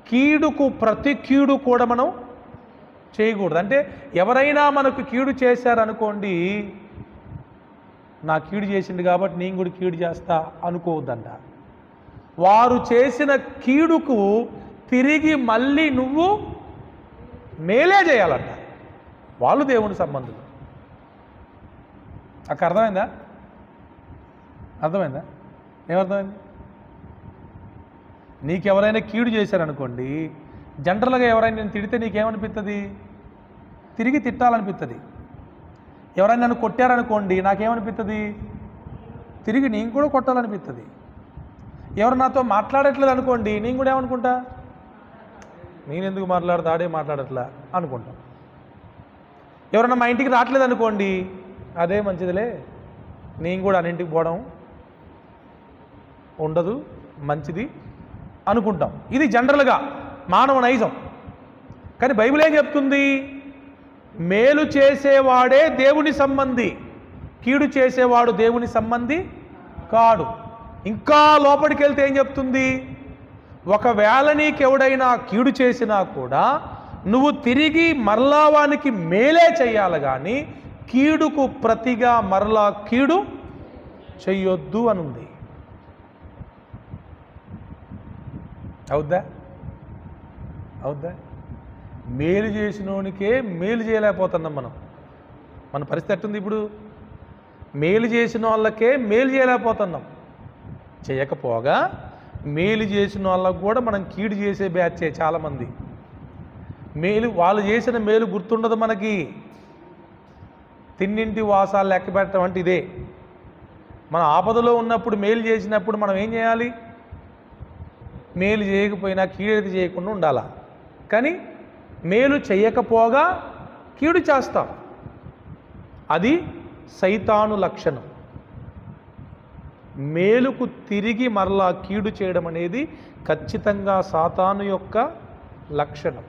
కీడుకు ప్రతి కీడు కూడా మనం చేయకూడదు. అంటే ఎవరైనా మనకు కీడు చేశారనుకోండి, నా కీడు చేసిండు కాబట్టి నేను కూడా కీడు చేస్తా అనుకోవద్దంట. వారు చేసిన కీడుకు తిరిగి మళ్ళీ నువ్వు మేలే చేయాలంట. వాళ్ళు దేవుని సంబంధులు. అక్కడ అర్థమైందా? అర్థమైందా? ఏమర్థమైంది? నీకెవరైనా కీడు చేశారనుకోండి, జనరల్గా ఎవరైనా నేను తిడితే నీకేమనిపిస్తుంది? తిరిగి తిట్టాలనిపిస్తుంది. ఎవరైనా నన్ను కొట్టారనుకోండి, నాకేమనిపిస్తుంది? తిరిగి నేను కూడా కొట్టాలనిపిస్తుంది. ఎవరు నాతో మాట్లాడట్లేదు అనుకోండి, నేను కూడా ఏమనుకుంటా? నేను ఎందుకు మాట్లాడతా, ఆడే మాట్లాడట్లా అనుకుంటాం. ఎవరైనా మా ఇంటికి రావట్లేదు అనుకోండి, అదే మంచిదిలే, నేను కూడా అన్నింటికి పోవడం ఉండదు, మంచిది అనుకుంటాం. ఇది జనరల్గా మానవ నైజం. కానీ బైబిల్ ఏం చెప్తుంది? మేలు చేసేవాడే దేవుని సంబంధి, కీడు చేసేవాడు దేవుని సంబంధి కాడు. ఇంకా లోపలికి వెళ్తే ఏం చెప్తుంది? ఒకవేళ నీకెవడైనా కీడు చేసినా కూడా నువ్వు తిరిగి మరలా వానికి మేలే చెయ్యాలి, కానీ కీడుకు ప్రతిగా మరలా కీడు చెయ్యొద్దు అనుంది. అవుద్దా? అవుద్దా? మేలు చేసినోనికే మేలు చేయలేకపోతున్నాం మనం. మన పరిస్థితి ఎట్టుంది ఇప్పుడు? మేలు చేసిన వాళ్ళకే మేలు చేయలేకపోతున్నాం. చేయకపోగా మేలు చేసిన వాళ్ళకు కూడా మనం కీడు చేసే బ్యాచే చాలామంది. వాళ్ళు చేసిన మేలు గుర్తుండదు మనకి. తిన్నింటి వాసాలు లెక్క పెట్టడం అంటే ఇదే. మన ఆపదలో ఉన్నప్పుడు మేలు చేసినప్పుడు మనం ఏం చేయాలి? మేలు చేయకపోయినా కీడైతే చేయకుండా ఉండాలా. కానీ మేలు చేయకపోగా కీడు చేస్తాం. అది సైతాను లక్షణం. మేలుకు తిరిగి మరలా కీడు చేయడం అనేది ఖచ్చితంగా సాతాను యొక్క లక్షణం.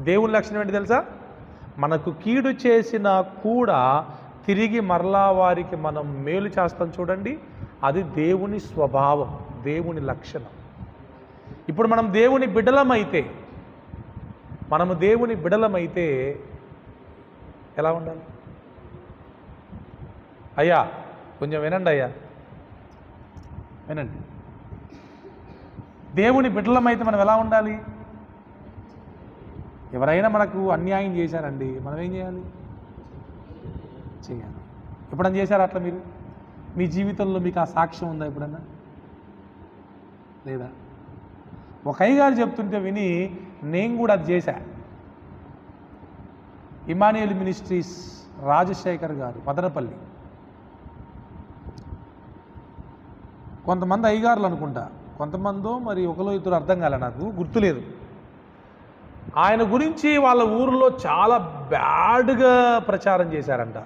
దేవుని లక్షణం ఏంటి తెలుసా? మనకు కీడు చేసినా కూడా తిరిగి మరలా వారికి మనం మేలు చేస్తాం చూడండి, అది దేవుని స్వభావం, దేవుని లక్షణం. ఇప్పుడు మనము దేవుని బిడలమైతే ఎలా ఉండాలి? అయ్యా కొంచెం వినండి, అయ్యా వినండి. దేవుని బిడ్డలమైతే మనం ఎలా ఉండాలి? ఎవరైనా మనకు అన్యాయం చేశారండి, మనం ఏం చేయాలి? చేయాలి. ఎప్పుడన్నా చేశారా అట్లా? మీరు మీ జీవితంలో మీకు ఆ సాక్ష్యం ఉందా ఎప్పుడన్నా? లేదా? ఒక అయ్యగారు చెప్తుంటే విని నేను కూడా అది చేశా. ఇమానియల్ మినిస్ట్రీస్ రాజశేఖర్ గారు, మదనపల్లి. కొంతమంది అయ్యగారులు అనుకుంటా, కొంతమందో మరి ఒకలో ఇద్దరు అర్థం కాలే, నాకు గుర్తులేదు. ఆయన గురించి వాళ్ళ ఊరిలో చాలా బ్యాడ్గా ప్రచారం చేశారంట.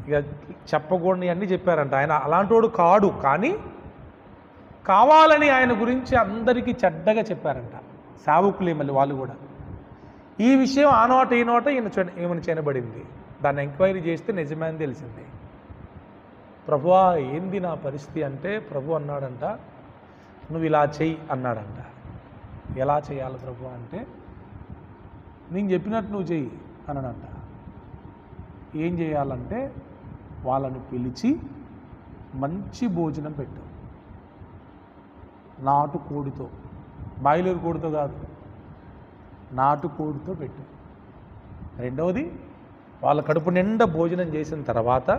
ఇక చెప్పకూడని అన్నీ చెప్పారంట. ఆయన అలాంటోడు కాడు, కానీ కావాలని ఆయన గురించి అందరికీ చెడ్డగా చెప్పారంట, సేవకులే మళ్ళీ వాళ్ళు కూడా. ఈ విషయం ఆ నోట ఈ నోట ఈమెను చేయబడింది. దాన్ని ఎంక్వైరీ చేస్తే నిజమే అని తెలిసింది. ప్రభువా ఏంది నా పరిస్థితి అంటే, ప్రభు అన్నాడంట, నువ్వు ఇలా చెయ్యి అన్నాడంట. ఎలా చేయాలి ప్రభు అంటే, నేను చెప్పినట్టు నువ్వు చెయ్యి అన్నాడంట. ఏం చేయాలంటే, వాళ్ళని పిలిచి మంచి భోజనం పెట్టు, నాటుకోడితో, బాయిలర్ కోడితో కాదు, నాటుకోడితో పెట్టు. రెండవది, వాళ్ళ కడుపు నిండా భోజనం చేసిన తర్వాత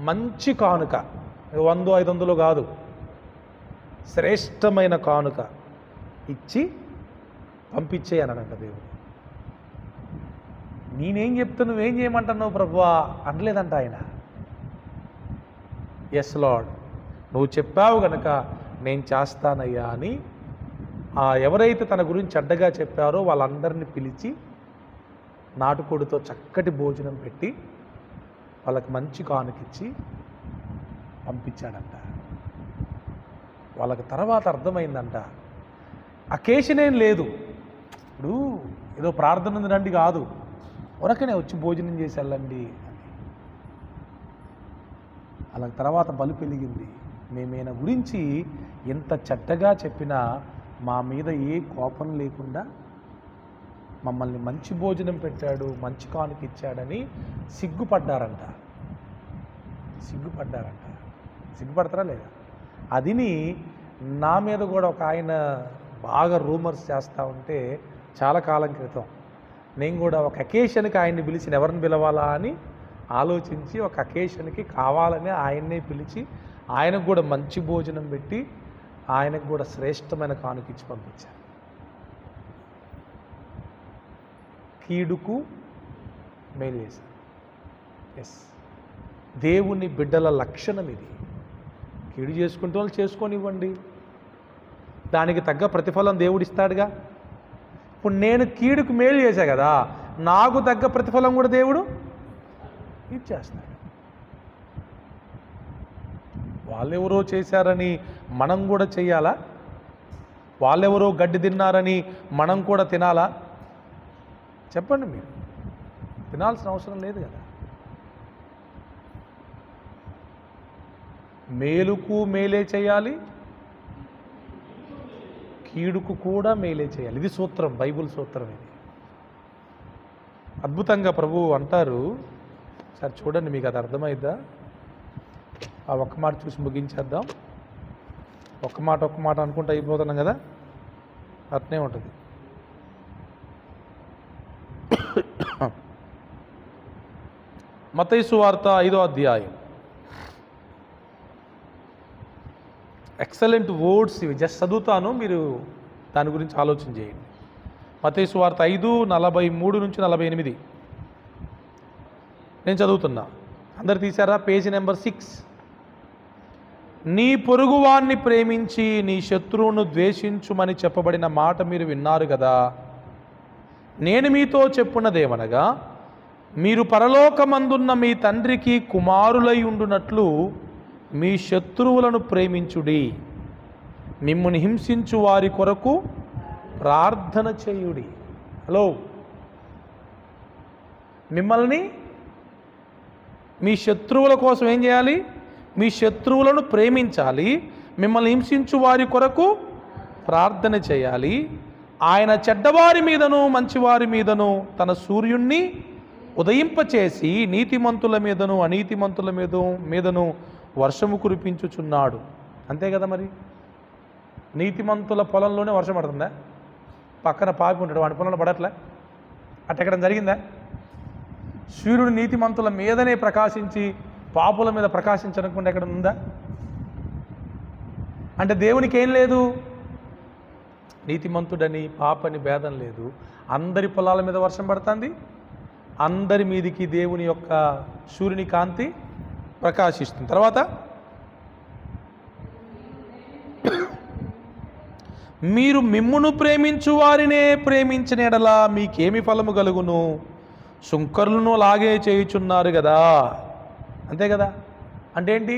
మంచి కానుక, 100-500 కాదు, శ్రేష్టమైన కానుక ఇచ్చి పంపించే అన్నాడంట దేవుడు. నేనేం చెప్తా నువ్వేం చేయమంటున్నావు ప్రభువా అనలేదంట ఆయన. ఎస్ లార్డ్, నువ్వు చెప్పావు గనక నేను చేస్తానయ్యా అని ఎవరైతే తన గురించి అడ్డగా చెప్పారో వాళ్ళందరినీ పిలిచి నాటుకోడితో చక్కటి భోజనం పెట్టి వాళ్ళకి మంచి కానుకిచ్చి పంపించాడంట. వాళ్ళకి తర్వాత అర్థమైందంట, అకేషన్ ఏం లేదు, ఇప్పుడు ఏదో ప్రార్థన ఉంది రండి కాదు, ఉరకనే వచ్చి భోజనం చేసి వెళ్ళండి అని. వాళ్ళకి తర్వాత బలు పెరిగింది. మేమేన గురించి ఎంత చెడ్డగా చెప్పినా మా మీద ఏ కోపం లేకుండా మమ్మల్ని మంచి భోజనం పెట్టాడు, మంచి కానుక ఇచ్చాడని సిగ్గుపడ్డారంట. సిగ్గుపడతారా లేదా? అదిని నా మీద కూడా ఒక ఆయన బాగా రూమర్స్ చేస్తూ ఉంటే చాలా కాలం క్రితం నేను కూడా ఒక అకేషన్కి ఆయన్ని పిలిచి ఎవరిని పిలవాలా అని ఆలోచించి ఒక అకేషన్కి కావాలని ఆయన్నే పిలిచి ఆయనకు కూడా మంచి భోజనం పెట్టి ఆయనకు కూడా శ్రేష్టమైన కానుకిచ్చి పంపించాను. కీడుకు మేలు చేశాను. ఎస్, దేవుని బిడ్డల లక్షణం ఇది. కీడు చేసుకుంటే వాళ్ళు చేసుకొనివ్వండి, దానికి తగ్గ ప్రతిఫలం దేవుడు ఇస్తాడుగా. ఇప్పుడు నేను కీడుకు మేలు చేశా కదా, నాకు తగ్గ ప్రతిఫలం కూడా దేవుడు ఇచ్చేస్తాడు. వాళ్ళెవరో చేశారని మనం కూడా చెయ్యాలా? వాళ్ళెవరో గడ్డి తిన్నారని మనం కూడా తినాలా? చెప్పండి, మీరు తినాల్సిన అవసరం లేదు కదా. మేలుకు మేలే చేయాలి, కీడుకు కూడా మేలే చేయాలి. ఇది సూత్రం, బైబిల్ సూత్రం ఇది. అద్భుతంగా ప్రభువు అంటారు. సరే చూడండి, మీకు అది అర్థమైద్దా? ఆ ఒక్క మాట చూసి ముగించేద్దాం. ఒక్క మాట అనుకుంటూ అయిపోతున్నాం కదా, అట్నే ఉంటుంది. మత్తయి సువార్త 5వ అధ్యాయం. ఎక్సలెంట్ వర్డ్స్ ఇవి, జస్ట్ చదువుతాను, మీరు దాని గురించి ఆలోచన చేయండి. మత్తయి సువార్త 5:43-48 నేను చదువుతున్నా. అందరు తీశారా? Page number 6. నీ పొరుగువాన్ని ప్రేమించి నీ శత్రువును ద్వేషించుమని చెప్పబడిన మాట మీరు విన్నారు కదా. నేను మీతో చెప్పున్నదేమనగా, మీరు పరలోకమందున్న మీ తండ్రికి కుమారులై ఉండునట్లు మీ శత్రువులను ప్రేమించుడి, మిమ్ముని హింసించు వారి కొరకు ప్రార్థన చేయుడి. హలో, మిమ్మల్ని మీ శత్రువుల కోసం ఏం చేయాలి? మీ శత్రువులను ప్రేమించాలి, మిమ్మల్ని హింసించు వారి కొరకు ప్రార్థన చేయాలి. ఆయన చెడ్డవారి మీదను మంచివారి మీదను తన సూర్యుణ్ణి ఉదయింపచేసి నీతిమంతుల మీదను అనీతిమంతుల మీదను వర్షము కురిపించుచున్నాడు. అంతే కదా మరి. నీతిమంతుల పొలంలోనే వర్షం పడుతుందా? పక్కన పాపి ఉంటాడు, వాడి పొలంలో పడట్లే? అట్టెక్కడం జరిగిందా? సూర్యుడు నీతిమంతుల మీదనే ప్రకాశించి పాపుల మీద ప్రకాశించకుండా ఎక్కడ ఉందా? అంటే దేవునికి ఏం లేదు, నీతిమంతుడని పాపని భేదం లేదు. అందరి పొలాల మీద వర్షం పడుతుంది, అందరి మీదికి దేవుని యొక్క సూర్యుని కాంతి ప్రకాశిస్తుంది. తర్వాత మీరు మిమ్మును ప్రేమించు వారినే ప్రేమించిన ఎడల మీకేమి ఫలము కలుగును? సుంకరులను లాగే చేయుచున్నారు కదా. అంతే కదా. అంటే ఏంటి?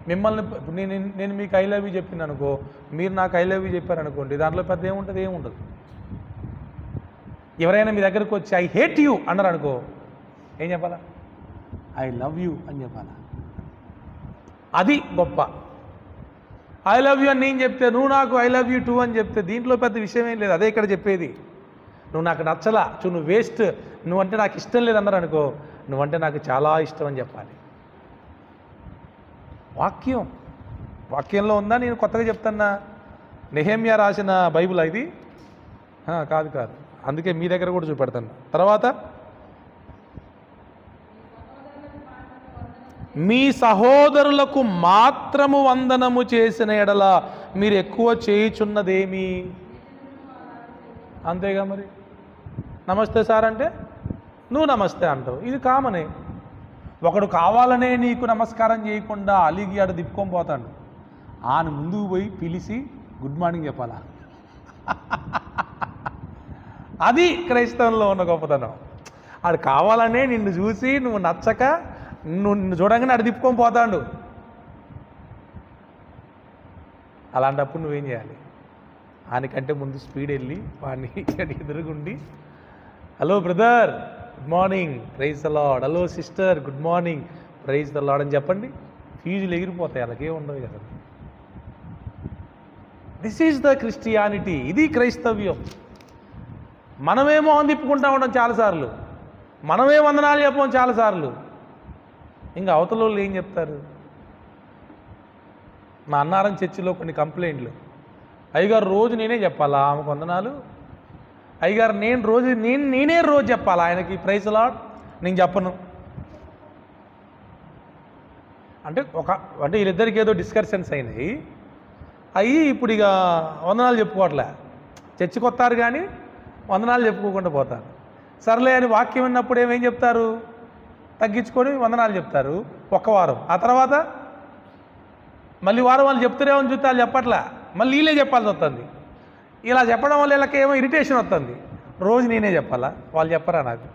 మిమ్మల్ని ఇప్పుడు నేను మీకు ఐ లవ్ యూ చెప్పింది అనుకో, మీరు నాకు ఐ లవ్ యూ చెప్పారనుకోండి, దాంట్లో పెద్ద ఏముంటుంది? ఏముండదు. ఎవరైనా మీ దగ్గరకు వచ్చి ఐ హేట్ యూ అన్నారు అనుకో, ఏం చెప్పాలా? ఐ లవ్ యూ అని చెప్పాలా? అది గొప్ప. ఐ లవ్ యూ అని నేను చెప్తే, నువ్వు నాకు ఐ లవ్ యూ టూ అని చెప్తే దీంట్లో పెద్ద విషయం ఏం లేదు. అదే ఇక్కడ చెప్పేది. నువ్వు నాకు నచ్చలా, నువ్వు వేస్ట్, నువ్వంటే నాకు ఇష్టం లేదన్నారు అనుకో, నువ్వంటే నాకు చాలా ఇష్టం అని చెప్పాలి. వాక్యంలో ఉందా? నేను కొత్తగా చెప్తున్నా. నెహెమ్యా రాసిన బైబిల్ ఇది కాదు. అందుకే మీ దగ్గర కూడా చూపెడతాను. తర్వాత మీ సహోదరులకు మాత్రము వందనము చేసిన ఎడల మీరు ఎక్కువ చేయుచున్నదేమి? అంతేగా మరి. నమస్తే సార్ అంటే నువ్వు నమస్తే అంటావు, ఇది కామనే. ఒకడు కావాలనే నీకు నమస్కారం చేయకుండా అలిగి ఆడ దిప్పుకొని పోతాడు. ఆయన ముందుకు పోయి పిలిచి గుడ్ మార్నింగ్ చెప్పాలా? అది క్రైస్తవంలో ఉన్న గొప్పతనం. ఆడు కావాలనే నిన్ను చూసి నువ్వు నచ్చక నిన్ను చూడంగానే ఆడు దిప్పుకొని పోతాడు. అలాంటప్పుడు నువ్వేం చేయాలి? ఆయనకంటే ముందు స్పీడ్ వెళ్ళి వాడిని ఎదురుగుండి, hello brother good morning, praise the Lord. Hello sister good morning, praise the Lord అని చెప్పండి. ఫీజులు ఎగిరిపోతాయి, అలాగే ఉండదు కదా. This is the Christianity. ఇది క్రైస్తవ్యం. మనమేమో తిప్పుకుంటా ఉంటాం చాలాసార్లు, మనమే వందనాలు చెప్పాం చాలాసార్లు. ఇంకా అవతల వాళ్ళు ఏం చెప్తారు? మా అన్నారం చర్చిలో కొన్ని కంప్లైంట్లు, అయ్యగారు రోజు నేనే చెప్పాలా ఆమెకు వందనాలు? అయ్యగారు నేనే రోజు చెప్పాలా ఆయనకి ప్రైజ్ లార్డ్? నేను చెప్పను అంటే వీళ్ళిద్దరికి ఏదో డిస్కషన్స్ అయినాయి. ఇప్పుడు ఇక వందనాలు చెప్పుకోవట్లే. చర్చికి వస్తారు కానీ వందనాలు చెప్పుకోకుండా పోతారు. సర్లే అని వాక్యం విన్నప్పుడు ఏమేం చెప్తారు? తగ్గించుకొని వందనాలు చెప్తారు ఒక్క వారం. ఆ తర్వాత మళ్ళీ వారం వాళ్ళు చెప్తారేమని చూస్తే వాళ్ళు చెప్పట్లే, మళ్ళీ వీళ్ళే చెప్పాల్సి వస్తుంది. ఇలా చెప్పడం వల్ల వీళ్ళకి ఏమో ఇరిటేషన్ వస్తుంది. రోజు నేనే చెప్పాలా? వాళ్ళు చెప్పరా నాకు?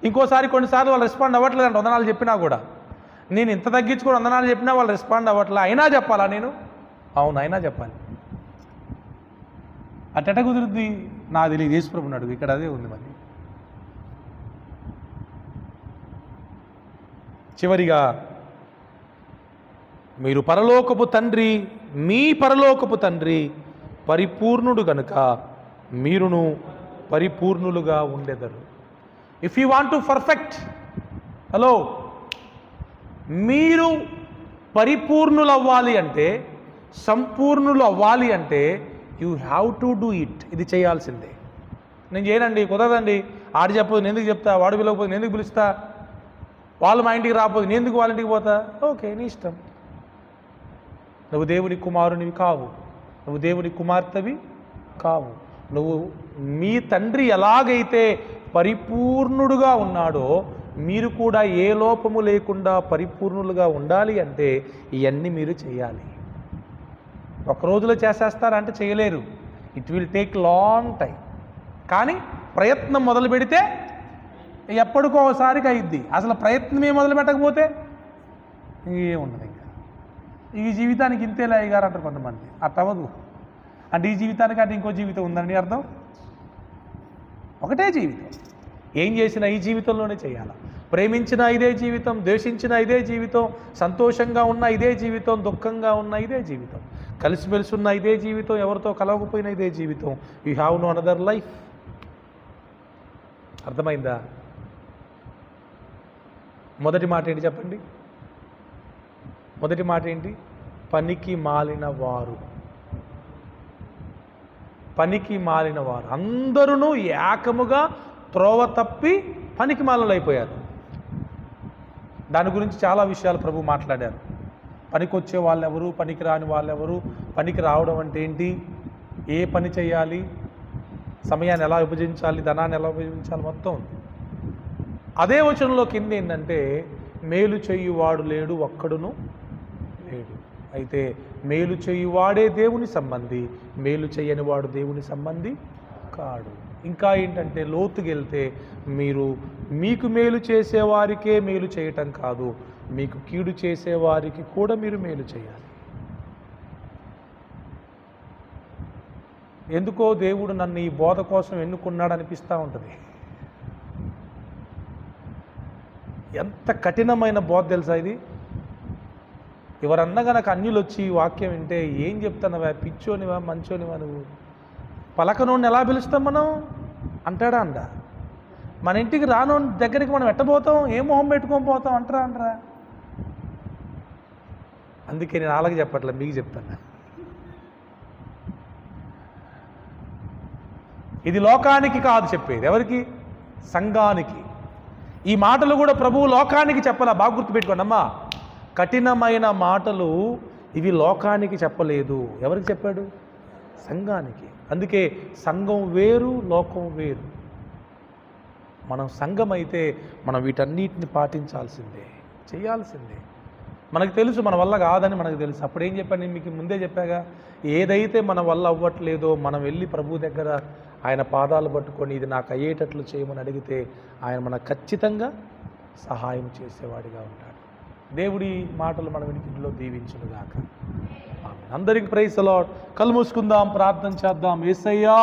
ఇంకోసారి కొన్నిసార్లు వాళ్ళు రెస్పాండ్ అవ్వట్లేదంట వందనాలు చెప్పినా కూడా. నేను ఇంత తగ్గించుకొని వందనాలు చెప్పినా వాళ్ళు రెస్పాండ్ అవ్వట్లే, అయినా చెప్పాలా నేను? అవును, అయినా చెప్పాలి. అట్టెట కుదురుద్ది? నాకు తెలియదు, యేసుప్రభుని అడుగు, ఇక్కడ అదే ఉంది. మరి చివరిగా మీరు మీ పరలోకపు తండ్రి పరిపూర్ణుడు గనుక మీరును పరిపూర్ణులుగా ఉండెదరు. If you want to perfect, మీరు పరిపూర్ణులు అవ్వాలి అంటే, సంపూర్ణులు అవ్వాలి అంటే you have to do it. ఇది చేయాల్సిందే. నేను చేయనండి, కుదరదండి, ఆడు చెప్పదు నేను ఎందుకు చెప్తా, వాడు పిలవకపోతే నేను ఎందుకు పిలుస్తా, వాళ్ళు మా ఇంటికి రాకపోతే నేను ఎందుకు వాళ్ళ ఇంటికి పోతా? ఓకే, నీ ఇష్టం. నువ్వు దేవుని కుమారునివి కావు, నువ్వు దేవుని కుమార్తెవి కావు. నువ్వు మీ తండ్రి ఎలాగైతే పరిపూర్ణుడుగా ఉన్నాడో మీరు కూడా ఏ లోపము లేకుండా పరిపూర్ణులుగా ఉండాలి అంటే ఇవన్నీ మీరు చేయాలి. ఒక రోజులో చేసేస్తారంటే చేయలేరు. It will take long time. కానీ ప్రయత్నం మొదలు పెడితే ఎప్పటికో ఒకసారికి అయ్యిద్ది. అసలు ప్రయత్నమే మొదలు పెట్టకపోతే ఏముండదు. ఇంకా ఈ జీవితానికి ఇంతేలే అయ్యగారు అంటారు కొంతమంది. అట్టవదు. అంటే ఈ జీవితానికి అంటే ఇంకో జీవితం ఉందండి అర్థం? ఒకటే జీవితం. ఏం చేసినా ఈ జీవితంలోనే చేయాలి. ప్రేమించిన ఇదే జీవితం, ద్వేషించిన ఇదే జీవితం, సంతోషంగా ఉన్న ఇదే జీవితం, దుఃఖంగా ఉన్న ఇదే జీవితం, కలిసిమెలిసి ఉన్న ఇదే జీవితం, ఎవరితో కలవకపోయిన ఇదే జీవితం. You have no another life. అర్థమైందా? మొదటి మాట ఏంటి చెప్పండి? మొదటి మాట ఏంటి? పనికి మాలిన వారు. పనికి మాలిన వారు అందరూ ఏకముగా త్రోవ తప్పి పనికి మాలినలు అయిపోయారు. దాని గురించి చాలా విషయాలు ప్రభు మాట్లాడారు. పనికి వచ్చే వాళ్ళెవరు, పనికి రాని వాళ్ళెవరు, పనికి రావడం అంటే ఏంటి, ఏ పని చేయాలి, సమయాన్ని ఎలా విభజించాలి, ధనాన్ని ఎలా విభజించాలి, మొత్తం ఉంది. అదే వచనంలో కింద ఏంటంటే మేలు చేయువాడు లేడు, ఒక్కడును లేడు. అయితే మేలు చేయువాడే దేవుని సంబంధి, మేలు చేయని వాడు దేవుని సంబంధి కాడు. ఇంకా ఏంటంటే లోతుకి వెళ్తే మీరు మీకు మేలు చేసేవారికే మేలు చేయటం కాదు, మీకు కీడు చేసేవారికి కూడా మీరు మేలు చేయాలి. ఎందుకో దేవుడు నన్ను ఈ బోధ కోసం ఎన్నుకున్నాడు అనిపిస్తూ ఉంటుంది. ఎంత కఠినమైన బోధ తెలుసా ఇది. ఎవరన్నా కనుక అన్యులు వచ్చి ఈ వాక్యం వింటే ఏం చెప్తానవా, పిచ్చోనివా మంచోనివా, నువ్వు పలకనోడిని ఎలా పిలుస్తాం మనం అంటాడా అంట. మన ఇంటికి రానోని దగ్గరికి మనం ఎట్టబోతాం, ఏం మొహం పెట్టుకొని పోతాం అంటారా. అందుకే నేను అలాగే చెప్పట్లేదు, మీకు చెప్తాను. ఇది లోకానికి కాదు చెప్పేది, ఎవరికి? సంఘానికి. ఈ మాటలు కూడా ప్రభువు లోకానికి చెప్పాలా, బాగా గుర్తుపెట్టుకోండి అమ్మా. కఠినమైన మాటలు ఇవి లోకానికి చెప్పలేదు. ఎవరికి చెప్పాడు? సంఘానికి. అందుకే సంఘం వేరు, లోకం వేరు. మనం సంఘం అయితే మనం వీటన్నిటిని పాటించాల్సిందే, చేయాల్సిందే. మనకు తెలుసు మన వల్ల కాదని మనకు తెలుసు. అప్పుడు ఏం చెప్పాను, నేను మీకు ముందే చెప్పాగా, ఏదైతే మన వల్ల అవ్వట్లేదో మనం వెళ్ళి ప్రభు దగ్గర ఆయన పాదాలు పట్టుకొని ఇది నాకు అయ్యేటట్లు చేయమని అడిగితే ఆయన మనకు ఖచ్చితంగా సహాయం చేసేవాడిగా ఉంటాడు. దేవుడి మాటలు మన వినికిడిలో దీవించునుగాక. అందరికి ప్రైజ్ ది లార్డ్. కళ్ళు మూసుకుందాం, ప్రార్థన చేద్దాం. యేసయ్యా